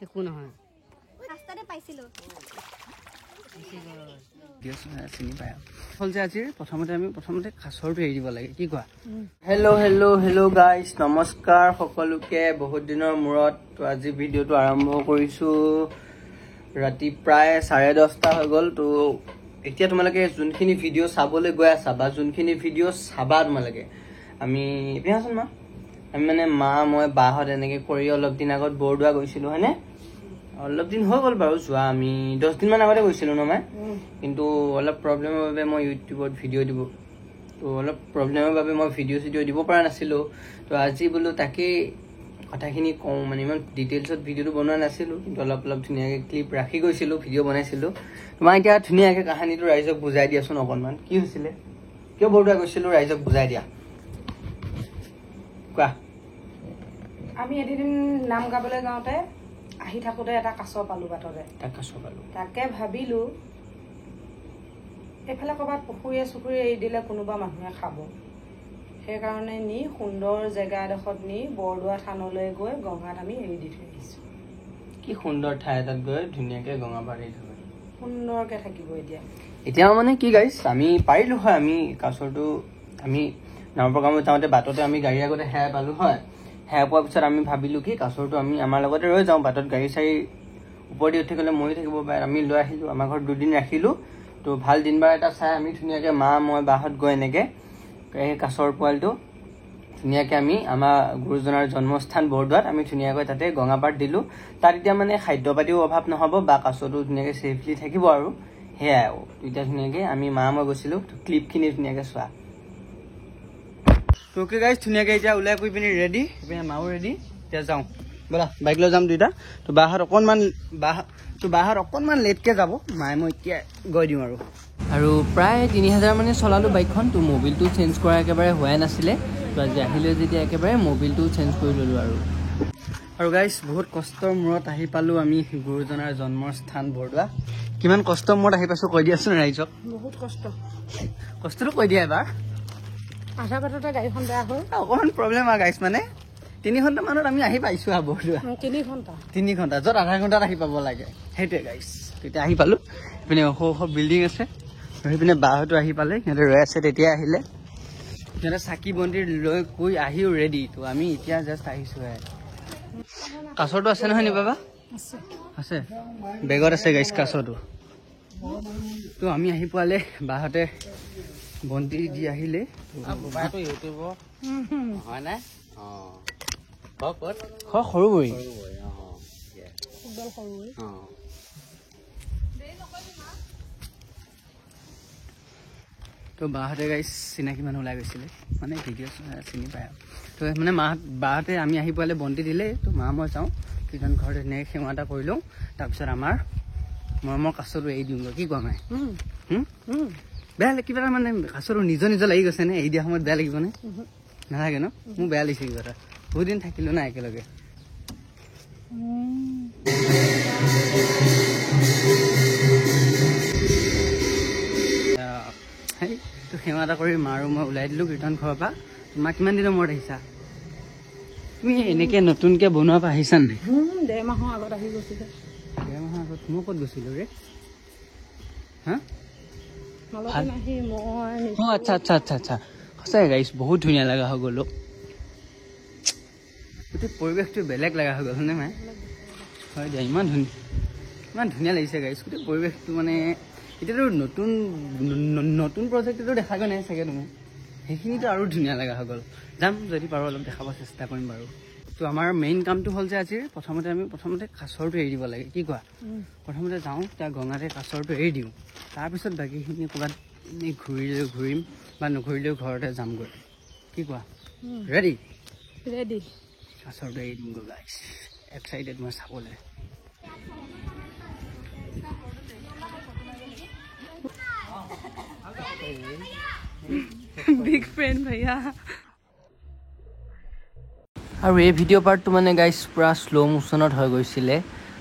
একো নহয় ৰাস্তাতে পাইছিলো চিনি পায় হ'ল যে আজিৰ প্ৰথমতে কাছৰটো এৰি দিব লাগে কি কোৱা হেল্ল' গাইজ নমস্কাৰ সকলোকে বহুত দিনৰ মূৰত তো আজি ভিডিঅ'টো আৰম্ভ কৰিছোঁ ৰাতি প্ৰায় 10:30 হৈ গ'ল তো এতিয়া তোমালোকে যোনখিনি ভিডিঅ' চাবলৈ গৈ আছা বা যোনখিনি ভিডিঅ' চাবা তোমালোকে আমি এপিহাচোন আমি মানে মা মই বাহঁত এনেকৈ কৰি অলপ দিন আগত বৰদোৱা গৈছিলোঁ হয়নে অলপ দিন হৈ গ'ল বাৰু যোৱা আমি 10 দিনমান আগতে গৈছিলোঁ ন মই কিন্তু অলপ প্ৰব্লেমৰ বাবে মই ইউটিউবত ভিডিঅ' দিব তো অলপ প্ৰব্লেমৰ বাবে মই ভিডিঅ' দিব পৰা নাছিলোঁ তো আজি বোলো তাকেই কথাখিনি কওঁ মানে ইমান ডিটেইলছত ভিডিঅ'টো বনোৱা নাছিলোঁ কিন্তু অলপ ধুনীয়াকৈ ক্লিপ ৰাখি গৈছিলোঁ ভিডিঅ' বনাইছিলোঁ তোমাক এতিয়া ধুনীয়াকৈ কাহিনীটো ৰাইজক বুজাই দিয়াচোন অকণমান কি হৈছিলে কিয় বৰদোৱা গৈছিলোঁ ৰাইজক বুজাই দিয়া কোৱা আমি এদিন নাম গাবলৈ যাওঁতে আহি থাকোঁতে এটা কাছ পালোঁ বাটতে তাকে ভাবিলোঁ এইফালে ক'ৰবাত পুখুৰীয়ে এৰি দিলে কোনোবা মানুহে খাব সেইকাৰণে নি সুন্দৰ জেগা এডোখৰত নি বৰদোৱা থানলৈ গৈ গঙাত আমি এৰি দি থৈ আহিছোঁ কি সুন্দৰ ঠাই এটাত গৈ ধুনীয়াকৈ গঙা পাৰ এৰি থৈ সুন্দৰকৈ থাকিব এতিয়া মানে কি গাইছ আমি পাৰিলোঁ হয় আমি কাছৰটো আমি নামৰ প্ৰগ্ৰামত যাওঁতে বাটতে আমি গাড়ী আগতে হেৰাই পালোঁ হয় হেৰাই পোৱাৰ পিছত আমি ভাবিলোঁ কি কাছৰটো আমি আমাৰ লগতে ৰৈ যাওঁ বাটত গাড়ী চাড়ী ওপৰেদি উঠি গ'লে মৰি থাকিব পাৰে আমি লৈ আহিলোঁ আমাৰ ঘৰত 2 দিন ৰাখিলোঁ তো ভাল দিন বাৰ এটা চাই আমি ধুনীয়াকৈ মা মই বাহঁত গৈ এনেকৈ এই কাছৰ পোৱালিটো ধুনীয়াকৈ আমি আমাৰ গুৰুজনাৰ জন্মস্থান বৰদোৱাত আমি ধুনীয়াকৈ তাতে গঙাপাত দিলোঁ তাত এতিয়া মানে খাদ্য পাতিও অভাৱ নহ'ব বা কাছটো ধুনীয়াকৈ ছেফলি থাকিব আৰু সেয়াই আৰু এতিয়া ধুনীয়াকৈ আমি মা মই গৈছিলোঁ ক্লিপখিনি ধুনীয়াকৈ চোৱা তো কি গাইছ ধুনীয়াকৈ এতিয়া ওলাই কৰি পিনি ৰেডি এইপিনে মাও ৰেডি এতিয়া যাওঁ ব'লা বাইক লৈ যাম দুইটা তো বাহঁত অকণমান লেটকৈ যাব মায়ে মই এতিয়া গৈ দিওঁ আৰু প্ৰায় 3000 মানে চলালোঁ বাইকখন তো মবিলটো চেঞ্জ কৰা একেবাৰে হোৱাই নাছিলে তো আজি আহিলে যেতিয়া একেবাৰে মবিলটো চেঞ্জ কৰি ল'লোঁ আৰু গাইছ বহুত কষ্টৰ মূৰত আহি পালোঁ আমি গুৰুজনাৰ জন্মস্থান বৰদোৱা কিমান কষ্টৰ মূৰত আহি পাইছোঁ কৈ দিয়াচোন ৰাইজক বহুত কষ্টটো কৈ দিয়া এবাৰ আধা বাটতে গাড়ীখন বেয়া হ'ল অকণমান প্ৰব্লেম আৰু গাইছ মানে 3 ঘণ্টামানত আমি আহি পাইছোঁ আৰু বৰদোৱা 3 ঘণ্টা য'ত আধা ঘণ্টাত আহি পাব লাগে সেইটোৱে গাইছ তেতিয়া আহি পালোঁ এইপিনে ওখ বিল্ডিং আছে সেইপিনে বাহঁতো আহি পালে সিহঁতে ৰৈ আছে তেতিয়া আহিলে সিহঁতে চাকি বন্তি লৈ কৈ আহিও ৰেডি তো আমি এতিয়া জাষ্ট আহিছোঁ কাছৰটো আছে নহয় নি বাবা আছে বেগত আছে গাইছ কাছৰটো তো আমি আহি পোৱালে বাহঁতে বন্তি দি আহিলে সৰু বৰী তো বাহঁতে গাইছ চিনাকি মানুহ ওলাই গৈছিলে মানে ভিডিঅ' চিনি পায় আৰু তো মানে বাহঁতে আমি আহি পোৱালে বন্তি দিলে তো মা মই যাওঁ কিজন ঘৰতে ধুনীয়াকৈ সেৱা এটা কৰি লওঁ তাৰপিছত আমাৰ মৰমৰ কাছটো এৰি দিওঁগৈ কি কোৱা মায়ে বেয়া কিবা এটা মানে কাছটো নিজৰ লাগি গৈছে নে এৰি দিয়া সময়ত বেয়া লাগিব নে নালাগে ন মোৰ বেয়া লাগিছে কিবা এটা বহুত দিন থাকিলোঁ না একেলগে তো সেৱা এটা কৰি মা আৰু মই ওলাই দিলোঁ কীৰ্তন ঘৰৰ পৰা মা কিমান দিনৰ মূৰত আহিছা তুমি এনেকৈ নতুনকৈ বনোৱাৰ পৰা আহিছা নাই 1.5 মাহৰ আগত আহি গৈছিলে 1.5 মাহৰ আগত মই ক'ত গৈছিলোঁ ৰে হা আচ্ছা সঁচাই গাইছ বহুত ধুনীয়া লগা হৈ গ'লো গোটেই পৰিৱেশটো বেলেগ লগা হৈ গ'ল হয়নে মায়ে হয় দিয়া ইমান ধুনীয়া লাগিছে গাইছ গোটেই পৰিৱেশটো মানে এতিয়াতো নতুন প্ৰজেক্টটো দেখাগৈ নাই চাগে তুমি সেইখিনিতো আৰু ধুনীয়া লগা হৈ গ'ল যাম যদি পাৰোঁ অলপ দেখাব চেষ্টা কৰিম বাৰু তো আমাৰ মেইন কামটো হ'ল যে আজিৰ প্ৰথমতে কাছৰটো এৰি দিব লাগে কি কোৱা প্ৰথমতে যাওঁ তাৰ গঙাতে কাছৰটো এৰি দিওঁ তাৰপিছত বাকীখিনি ক'ৰবাত এনেই ঘূৰিম বা নঘূৰিলেও ঘৰতে যামগৈ কি কোৱা ৰেডি কাছৰটো এৰি দিমগৈ গাইছ এক্সাইটেড মই চাবলৈ বিগ ফ্ৰেণ্ড ভैया আৰু এই ভিডিঅ' পাৰ্টটো মানে গাইছ পূৰা শ্ল' মোশ্যনত হৈ গৈছিলে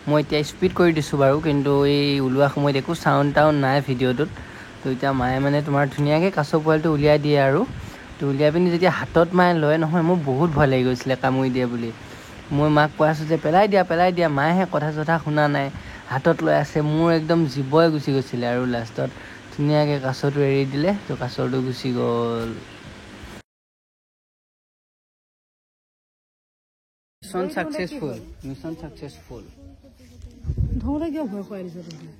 মই এতিয়া স্পীড কৰি দিছোঁ বাৰু কিন্তু এই ওলোৱা সময়ত একো চাউণ্ড নাই ভিডিঅ'টোত তো এতিয়া মায়ে মানে তোমাৰ ধুনীয়াকৈ কাছ পোৱালিটো উলিয়াই দিয়ে আৰু তো উলিয়াই পিনি যেতিয়া হাতত মায়ে লয় নহয় মোৰ বহুত ভয় লাগি গৈছিলে কামুৰি দিয়ে বুলি মই মাক কৈ আছোঁ যে পেলাই দিয়া মায়েহে কথা চথা শুনা নাই হাতত লৈ আছে মোৰ একদম জীৱই গুচি গৈছিলে আৰু লাষ্টত ধুনীয়াকৈ কাছটো এৰি দিলে তো কাছটো গুচি গ'ল মিছন চাকচেছফুল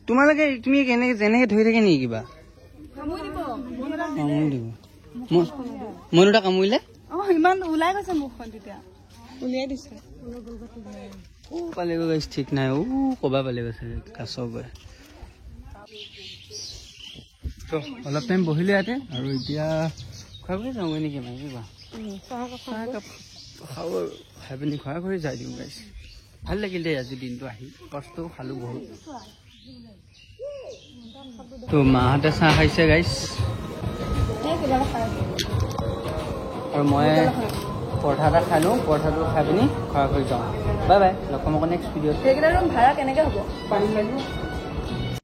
তোমালোকে তুমি কেনেকে যেনেকে ধৰি থাকে নেকি কিবা মই দুটা কামুৰিলে ইমান ওলাই গৈছে মুখখন তেতিয়া উলিয়াই দিছে পালেগৈ গাইছ ঠিক নাই ক'বা পালেগৈ চাগে কাছ গৈ অলপ টাইম বহিলে ইয়াতে আৰু এতিয়া খোৱাকৈ যাওঁগৈ নেকি মানে কিবা খাওঁ আৰু খাই পিনি খোৱা কৰি যাই দিওঁ গাইছ ভাল লাগিল দেই আজি দিনটো আহি কষ্টও খালোঁ বহুত তো মাহঁতে চাহ খাইছে গাইছ আৰু মই পৰঠা এটা খাই লওঁ পৰঠাটো খাই পিনি খোৱা কৰি যাওঁ বাই বাই লগ পাম আকৌ নেক্সট ভিডিঅ'ত সেইকেইটা ৰুম ভাড়া কেনেকৈ হ'ব পানী লাগিব